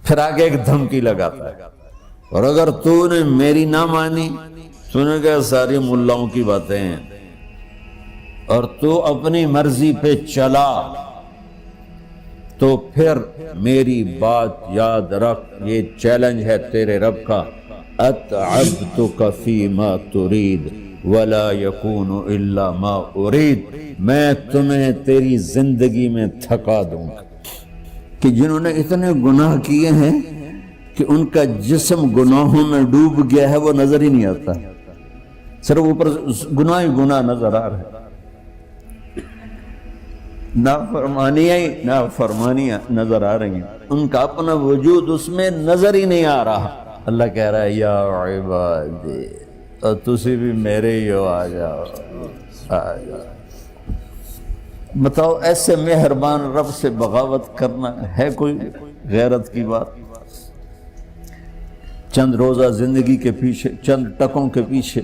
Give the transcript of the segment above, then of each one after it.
پھر آگے ایک دھمکی لگاتا ہے، اور اگر تو نے میری نہ مانی، تو نے کہا ساری ملاؤں کی باتیں ہیں، اور تو اپنی مرضی پہ چلا، تو پھر میری بات یاد رکھ، یہ چیلنج ہے تیرے رب کا، اتعبتک فیما ترید ولا یکون الا ما ارید، میں تمہیں تیری زندگی میں تھکا دوں گا۔ کہ جنہوں نے اتنے گناہ کیے ہیں کہ ان کا جسم گناہوں میں ڈوب گیا ہے، وہ نظر ہی نہیں آتا، صرف اوپر گناہ ہی گناہ نظر آ رہا ہے، نافرمانیاں نظر آ رہی ہیں، ان کا اپنا وجود اس میں نظر ہی نہیں آ رہا۔ اللہ کہہ رہا ہے یا عبادی، اور تسی بھی میرے ہی ہو، آ جاؤ آ جاؤ۔ بتاؤ ایسے مہربان رب سے بغاوت کرنا ہے کوئی غیرت کی بات؟ چند روزہ زندگی کے پیچھے، چند ٹکوں کے پیچھے،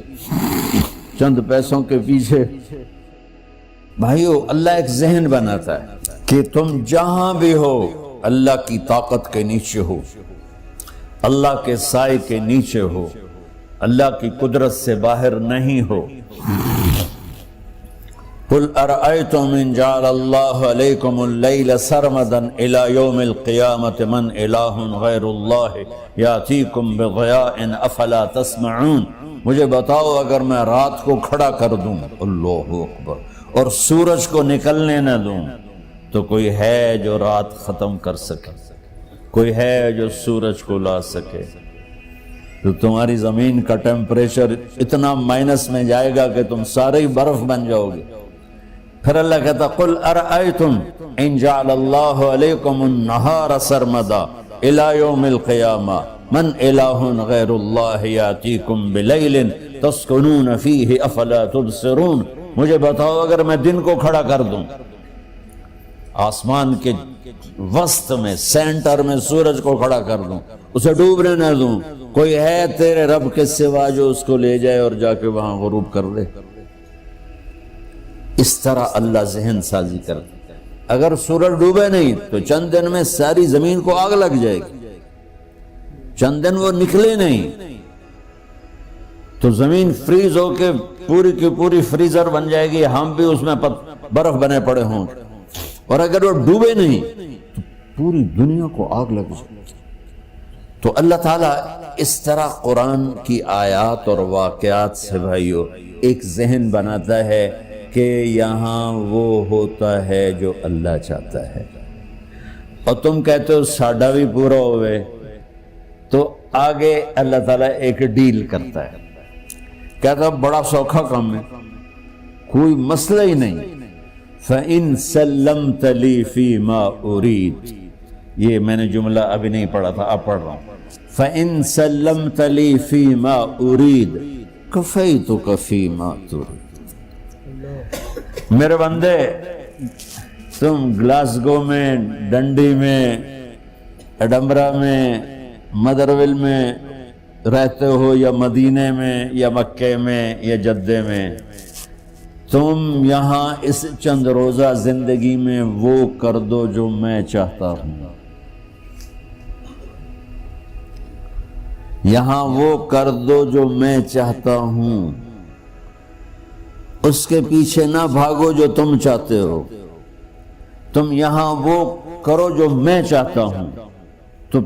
چند پیسوں کے پیچھے، بھائیو اللہ ایک ذہن بناتا ہے کہ تم جہاں بھی ہو اللہ کی طاقت کے نیچے ہو، اللہ کے سائے کے نیچے ہو، اللہ کی قدرت سے باہر نہیں ہو۔ قل ارأيتم ان جعل الله عليكم الليل سرمدا الى يوم القيامة من اله غير الله ياتيكم بضياء افلا تسمعون، مجھے بتاؤ اگر میں رات کو کھڑا کر دوں، اللہ اکبر، اور سورج کو نکلنے نہ دوں، تو کوئی ہے جو رات ختم کر سکے، کوئی ہے جو سورج کو لا سکے؟ تو تمہاری زمین کا ٹیمپریچر اتنا مائنس میں جائے گا کہ تم سارے ہی برف بن جاؤ گے۔ پھر اللہ کہتا قل ارأیتم ان جعل اللہ علیکم النہار سرمدا الى یوم القیامہ من الہ غیر اللہ یاتیکم بلیل تسکنون فیہ افلا تبصرون، مجھے بتاؤ اگر میں دن کو کھڑا کر دوں، آسمان کے وسط میں سینٹر میں سورج کو کھڑا کر دوں، اسے ڈوبنے نہ دوں، کوئی ہے تیرے رب کے سوا جو اس کو لے جائے اور جا کے وہاں غروب کر دے؟ اس طرح اللہ ذہن سازی کرتا ہے۔ اگر سورج ڈوبے نہیں تو چند دن میں ساری زمین کو آگ لگ جائے گی، چند دن وہ نکلے نہیں تو زمین فریز ہو کے پوری کی پوری فریزر بن جائے گی، ہم بھی اس میں برف بنے پڑے ہوں، اور اگر وہ ڈوبے نہیں تو پوری دنیا کو آگ لگ جائے گی۔ تو اللہ تعالیٰ اس طرح قرآن کی آیات اور واقعات سے بھائیو ایک ذہن بناتا ہے کہ یہاں وہ ہوتا ہے جو اللہ چاہتا ہے، اور تم کہتے ہو ساڈا بھی پورا ہوئے، تو آگے اللہ تعالیٰ ایک ڈیل کرتا ہے، کہتا ہے بڑا سوکھا کام ہے، کوئی مسئلہ ہی نہیں، فَإِن سَلَّمْتَ لِي فِي مَا أُرِيد، یہ میں نے جملہ ابھی نہیں پڑھا تھا، اب پڑھ رہا ہوں، فَإِن سَلَّمْتَ لِي فِي مَا أُرِيد كَفَيْتُكَ فِي مَا تُرِيد۔ میرے بندے، تم گلاسگو میں، ڈنڈی میں، ایڈمبرا میں، مدرول میں رہتے ہو، یا مدینے میں، یا مکے میں، یا جدے میں، تم یہاں اس چند روزہ زندگی میں وہ کر دو جو میں چاہتا ہوں، یہاں وہ کر دو جو میں چاہتا ہوں، اس کے پیچھے نہ بھاگو جو تم چاہتے ہو، تم یہاں وہ کرو جو میں چاہتا ہوں، تو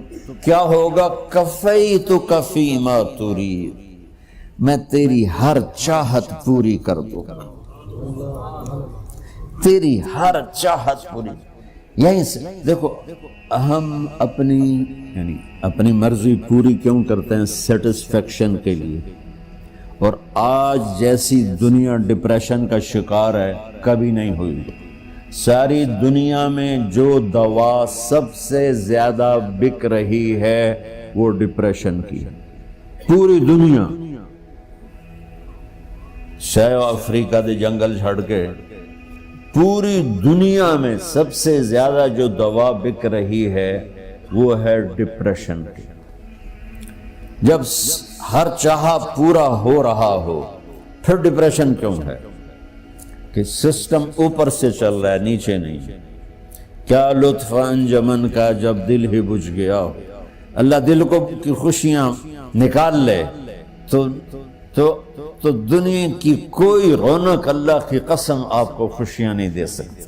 کیا ہوگا؟ کفیتک فیما ترید، میں تیری ہر چاہت پوری کر دوں گا، تیری ہر چاہت پوری۔ یہیں سے دیکھو ہم اپنی مرضی پوری کیوں کرتے ہیں؟ سیٹسفیکشن کے لیے، اور آج جیسی دنیا ڈپریشن کا شکار ہے کبھی نہیں ہوئی۔ ساری دنیا میں جو دوا سب سے زیادہ بک رہی ہے وہ ڈپریشن کی، پوری دنیا، شاید افریقہ دے جنگل چھڑ کے پوری دنیا میں سب سے زیادہ جو دوا بک رہی ہے وہ ہے ڈپریشن کی۔ جب ہر چاہا پورا ہو رہا ہو پھر ڈپریشن کیوں ہے؟ کہ سسٹم اوپر سے چل رہا ہے، نیچے نہیں۔ کیا لطف انجمن کا جب دل ہی بجھ گیا، اللہ دل کو کی خوشیاں نکال لے تو دنیا کی کوئی رونق اللہ کی قسم آپ کو خوشیاں نہیں دے سکتی،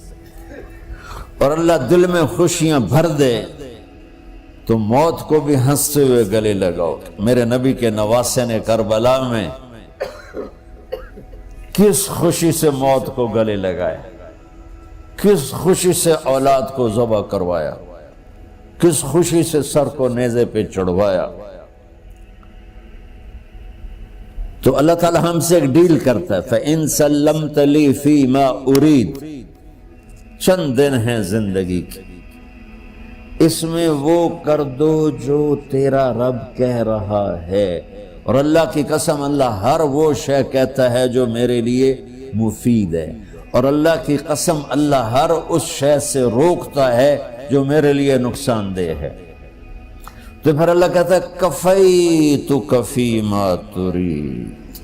اور اللہ دل میں خوشیاں بھر دے تو موت کو بھی ہنستے ہوئے گلے لگاؤ۔ میرے نبی کے نواسے نے کربلا میں کس خوشی سے موت کو گلے لگایا، کس خوشی سے اولاد کو ذبح کروایا، کس خوشی سے سر کو نیزے پہ چڑھوایا۔ تو اللہ تعالی ہم سے ایک ڈیل کرتا ہے، فَإِن سَلَّمْتَ لِي فِي مَا أُرِيد، چند دن ہیں زندگی کی، اس میں وہ کر دو جو تیرا رب کہہ رہا ہے۔ اور اللہ کی قسم اللہ ہر وہ شے کہتا ہے جو میرے لیے مفید ہے، اور اللہ کی قسم اللہ ہر اس شے سے روکتا ہے جو میرے لیے نقصان دہ ہے۔ تو پھر اللہ کہتا ہے کفیتک فی ما ترید،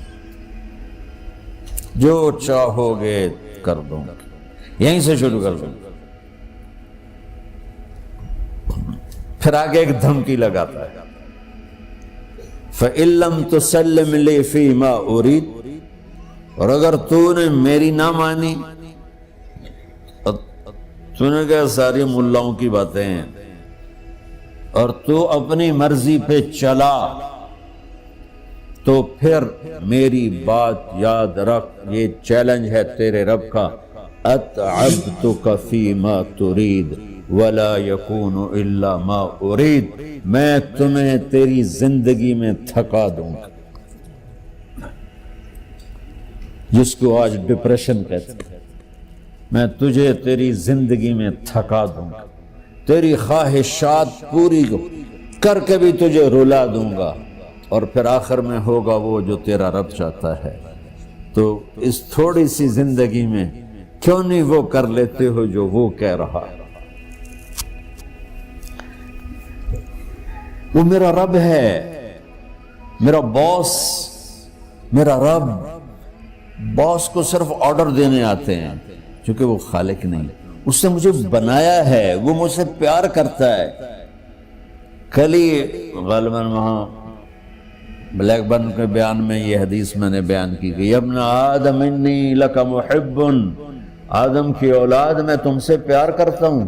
جو چاہو گے کر دوں گا، یہیں سے شروع کر دوں گا۔ پھر آگے ایک دھمکی لگاتا ہے، فَإِن لَّمْ تُسَلِّمْ لِي فِي مَا أُرِيدُ، اور اگر تو نے میری نہ مانی، تو نے کہا ساری ملاؤں کی باتیں ہیں، اور تو اپنی مرضی پہ چلا، تو پھر میری بات یاد رکھ، یہ چیلنج ہے تیرے رب کا، اتعبتک فی ما ترید ولا یکون الا ما ارید، میں تمہیں تیری زندگی میں تھکا دوں گا، جس کو آج ڈپریشن کہتے ہیں، میں تجھے تیری زندگی میں تھکا دوں گا، تیری خواہشات پوری کر کے بھی تجھے رلا دوں گا، اور پھر آخر میں ہوگا وہ جو تیرا رب چاہتا ہے۔ تو اس تھوڑی سی زندگی میں کیوں نہیں وہ کر لیتے ہو جو وہ کہہ رہا ہے؟ وہ میرا رب ہے، میرا باس، میرا رب۔ باس کو صرف آرڈر دینے آتے ہیں، چونکہ وہ خالق نہیں، اس نے مجھے بنایا ہے، وہ مجھ سے پیار کرتا ہے۔ کل ہی غالباً وہاں بلیک برن کے بیان میں یہ حدیث میں نے بیان کی کہ ابن آدم انی لک محب، آدم کی اولاد میں تم سے پیار کرتا ہوں،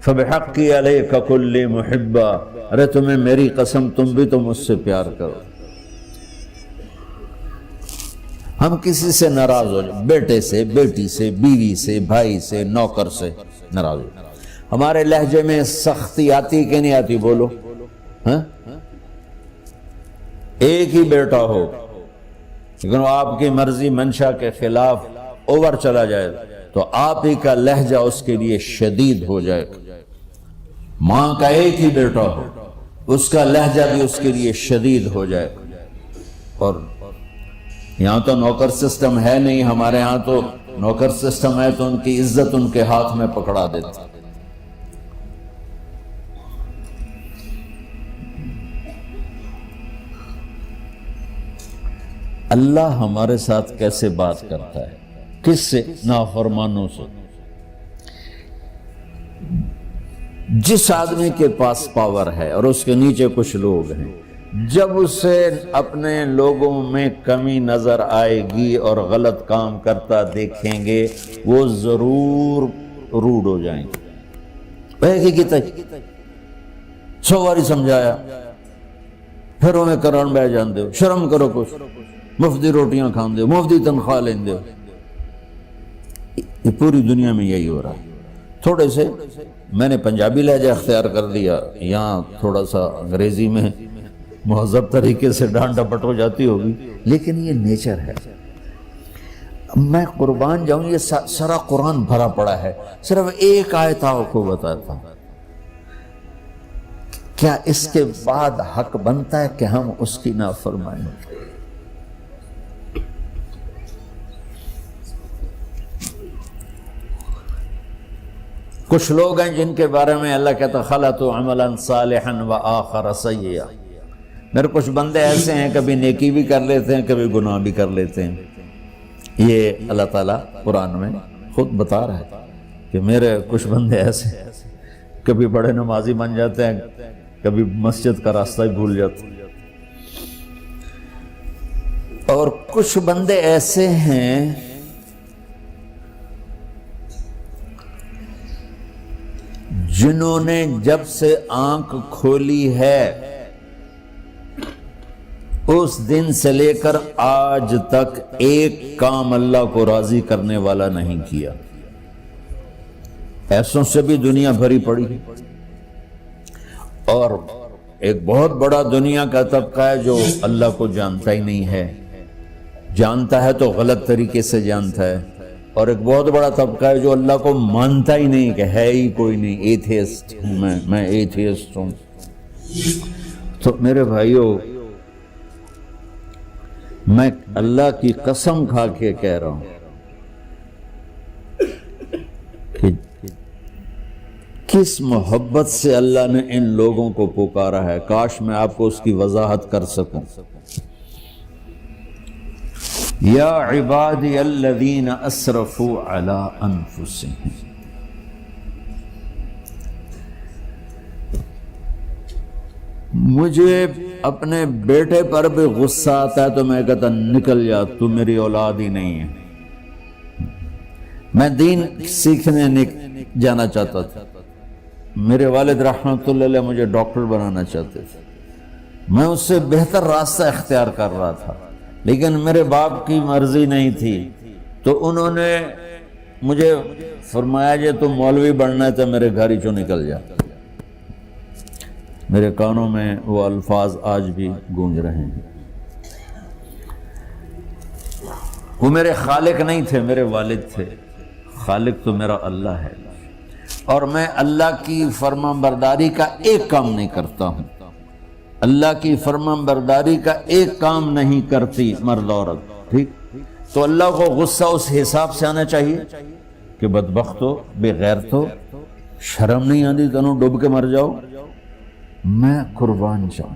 فبحقی علیک کل محبا، ارے تمہیں میری قسم تم بھی تو مجھ سے پیار کرو۔ ہم کسی سے ناراض ہو جائیں، بیٹے سے، بیٹی سے، بیوی سے، بھائی سے، نوکر سے ناراض ہو جائیں، ہمارے لہجے میں سختی آتی کہ نہیں آتی؟ بولو ہاں؟ ایک ہی بیٹا ہو لیکن وہ آپ کی مرضی منشا کے خلاف اوور چلا جائے تو آپ ہی کا لہجہ اس کے لیے شدید ہو جائے گا۔ ماں کا ایک ہی بیٹا ہو، اس کا لہجہ بھی اس کے لیے شدید ہو جائے گا۔ اور یہاں تو نوکر سسٹم ہے نہیں، ہمارے ہاں تو نوکر سسٹم ہے تو ان کی عزت ان کے ہاتھ میں پکڑا دیتا۔ اللہ ہمارے ساتھ کیسے بات کرتا ہے؟ کس سے؟ نافرمانوں سے۔ جس آدمی کے پاس پاور ہے اور اس کے نیچے کچھ لوگ ہیں، جب اسے اپنے لوگوں میں کمی نظر آئے گی اور غلط کام کرتا دیکھیں گے، وہ ضرور روڈ ہو جائیں گے۔ ایک ہی کی تک 100 باری سمجھایا، پھر انہیں کرن بہ جان دو، شرم کرو، کچھ مفتی روٹیاں کھان دو، مفتی تنخواہ لین دو۔ یہ پوری دنیا میں یہی ہو رہا ہے۔ تھوڑے سے میں نے پنجابی لہجہ اختیار کر لیا، یہاں تھوڑا سا انگریزی میں مہذب طریقے سے ڈانٹ ڈپٹ ہو جاتی ہوگی، لیکن یہ نیچر ہے۔ میں قربان جاؤں، یہ سارا قرآن بھرا پڑا ہے، صرف ایک آیت آپ کو بتاتا ہوں۔ کیا اس کے بعد حق بنتا ہے کہ ہم اس کی نافرمانی؟ کچھ لوگ ہیں جن کے بارے میں اللہ کہتا خلطوا عملا صالحا وآخر سیئا۔ میرے کچھ بندے ایسے ہیں، کبھی نیکی بھی کر لیتے ہیں، کبھی گناہ بھی کر لیتے ہیں۔ یہ اللہ تعالیٰ قرآن میں خود بتا رہا ہے کہ میرے کچھ بندے ایسے ہیں، کبھی بڑے نمازی بن جاتے ہیں، کبھی مسجد کا راستہ ہی بھول جاتا. اور کچھ بندے ایسے ہیں جنہوں نے جب سے آنکھ کھولی ہے اس دن سے لے کر آج تک ایک کام اللہ کو راضی کرنے والا نہیں کیا. ایسوں سے بھی دنیا بھری پڑی ہے. اور ایک بہت بڑا دنیا کا طبقہ ہے جو اللہ کو جانتا ہی نہیں ہے، جانتا ہے تو غلط طریقے سے جانتا ہے. اور ایک بہت بڑا طبقہ ہے جو اللہ کو مانتا ہی نہیں، کہ ہے ہی کوئی نہیں، ایتھیسٹ ہوں میں ایتھیسٹ ہوں. تو میرے بھائیو، میں اللہ کی قسم کھا کے کہہ رہا ہوں کہ کس محبت سے اللہ نے ان لوگوں کو پکارا ہے، کاش میں آپ کو اس کی وضاحت کر سکوں. یا عبادی الذین اسرفوا علی انفسہم. مجھے اپنے بیٹے پر بھی غصہ آتا ہے تو میں کہتا نکل جا، تو میری اولاد ہی نہیں ہے. میں دین سیکھنے جانا چاہتا تھا. میرے والد رحمۃ اللہ علیہ مجھے ڈاکٹر بنانا چاہتے تھے. میں اس سے بہتر راستہ اختیار کر رہا تھا، لیکن میرے باپ کی مرضی نہیں تھی. تو انہوں نے مجھے فرمایا جی تو مولوی بننا ہے تو میرے گھر ہی چوں نکل جا. میرے کانوں میں وہ الفاظ آج بھی گونج رہے ہیں. وہ میرے خالق نہیں تھے، میرے والد تھے. خالق تو میرا اللہ ہے، اور میں اللہ کی فرمان برداری کا ایک کام نہیں کرتا ہوں. اللہ کی فرمان برداری کا ایک کام نہیں کرتی مرد عورت، ٹھیک؟ تو اللہ کو غصہ اس حساب سے آنا چاہیے کہ بدبخت ہو، بے غیرت ہو، شرم نہیں آتی تنوں ڈوب کے مر جاؤ. میں قربان جاؤں.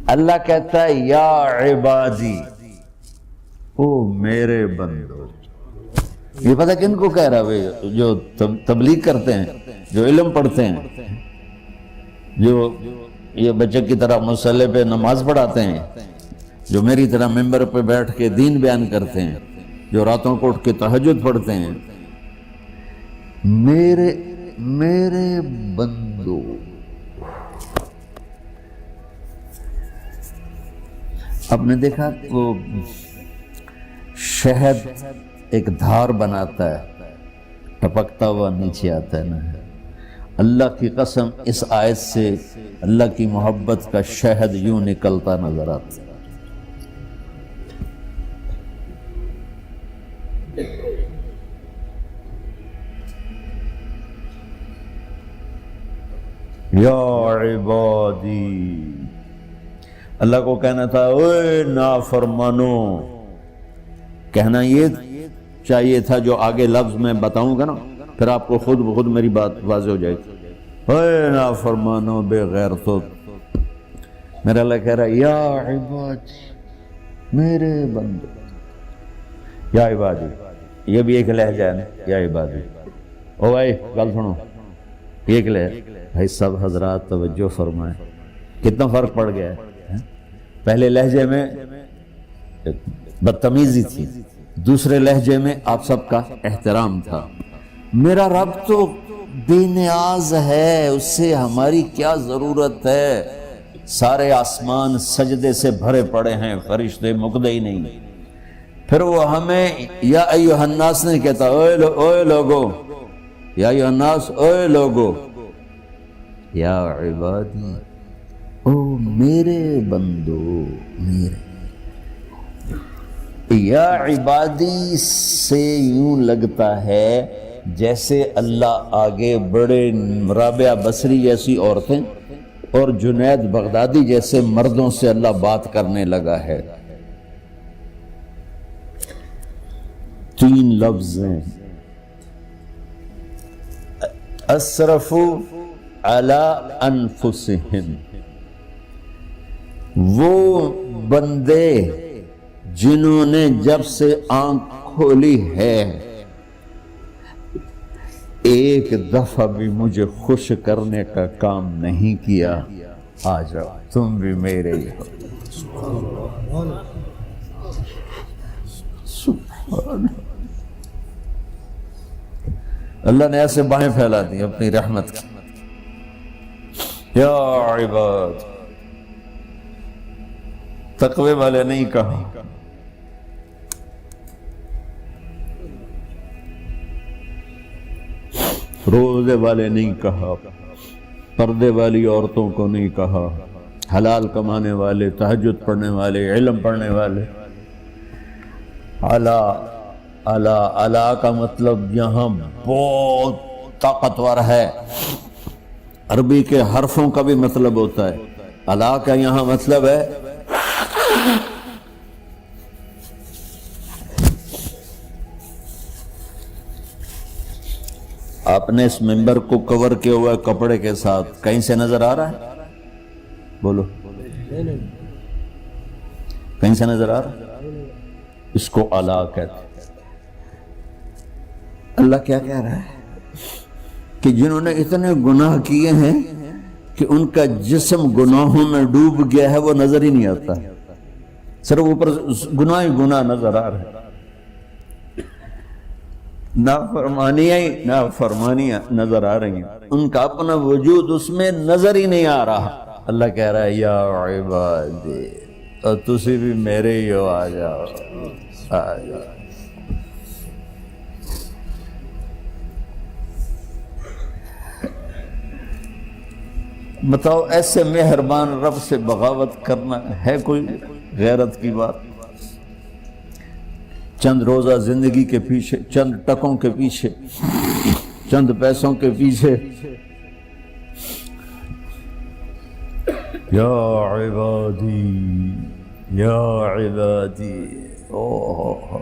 اللہ کہتا ہے یا عبادی، او میرے بندو. یہ پتہ کن کو کہہ رہا ہے؟ جو تبلیغ کرتے ہیں، جو علم پڑھتے ہیں، جو یہ بچے کی طرح مصلی پہ نماز پڑھاتے ہیں، جو میری طرح ممبر پہ بیٹھ کے دین بیان کرتے ہیں، جو راتوں کو اٹھ کے تہجد پڑھتے ہیں. میرے بندو، آپ نے دیکھا وہ شہد ایک دھار بناتا ہے، ٹپکتا ہوا نیچے آتا ہے نا. اللہ کی قسم اس آیت سے اللہ کی محبت کا شہد یوں نکلتا نظر آتا ہے. یا عبادی، اللہ کو کہنا تھا اوے نافرمانو. کہنا یہ چاہیے تھا جو آگے لفظ میں بتاؤں گا نا، پھر آپ کو خود بخود میری بات واضح ہو جائے گی. اوے نافرمانو، بے غیرتو. میرا اللہ کہہ رہا ہے یا عبادی، میرے بندو. یا عبادی یہ بھی ایک لہجہ ہے نا، یا عبادی. او بھائی گل سنو، ایک لہجہ. بھائی سب حضرات توجہ فرمائیں، کتنا فرق پڑ گیا ہے. پہلے لہجے میں بدتمیزی تھی، دوسرے لہجے میں آپ سب کا احترام تھا. میرا رب تو بے نیاز ہے، اس سے ہماری کیا ضرورت ہے. سارے آسمان سجدے سے بھرے پڑے ہیں، فرشتے مقدے ہی نہیں. پھر وہ ہمیں یا ایھا الناس نہیں کہتا، اوے لوگو، یا ایھا الناس، اوے لوگو. یا عبادی، او میرے بندو، میرے. یا عبادی سے یوں لگتا ہے جیسے اللہ آگے بڑے رابعہ بصری جیسی عورتیں اور جنید بغدادی جیسے مردوں سے اللہ بات کرنے لگا ہے. 3 لفظ ہیں، اسرفوا علی انفسہم. وہ بندے جنہوں نے جب سے آنکھ کھولی ہے ایک دفعہ بھی مجھے خوش کرنے کا کام نہیں کیا، آ جاؤ تم بھی میرے ہی ہو۔ سبحان اللہ نے ایسے باہیں پھیلا دی اپنی رحمت کی۔ یا عباد، تقوی والے نہیں کہا، روزے والے نہیں کہا، پردے والی عورتوں کو نہیں کہا، حلال کمانے والے، تہجد پڑھنے والے، علم پڑھنے والے۔ اعلیٰ اعلیٰ اعلیٰ کا مطلب یہاں بہت طاقتور ہے، عربی کے حرفوں کا بھی مطلب ہوتا ہے۔ اعلیٰ کا یہاں مطلب ہے آپ نے اس ممبر کو کور کیا ہوا ہے کپڑے کے ساتھ، کہیں سے نظر آ رہا ہے؟ بولو، کہیں سے نظر آ رہا ہے؟ اس کو اعلیٰ کہتے ہیں۔ اللہ کیا کہہ رہا ہے کہ جنہوں نے اتنے گناہ کیے ہیں کہ ان کا جسم گناہوں میں ڈوب گیا ہے، وہ نظر ہی نہیں آتا، صرف اوپر گناہ ہی گناہ نظر آ رہے ہیں، نافرمانیاں نظر آ رہی ہیں، ان کا اپنا وجود اس میں نظر ہی نہیں آ رہا۔ اللہ کہہ رہا ہے یا عبادی، اور تسی بھی میرے ہی ہو، آ جاؤ آ جاؤ۔ بتاؤ ایسے مہربان رب سے بغاوت کرنا ہے کوئی غیرت کی بات؟ چند روزہ زندگی کے پیچھے، چند ٹکوں کے پیچھے، چند پیسوں کے پیچھے، یا عبادی یا عبادی، اوہ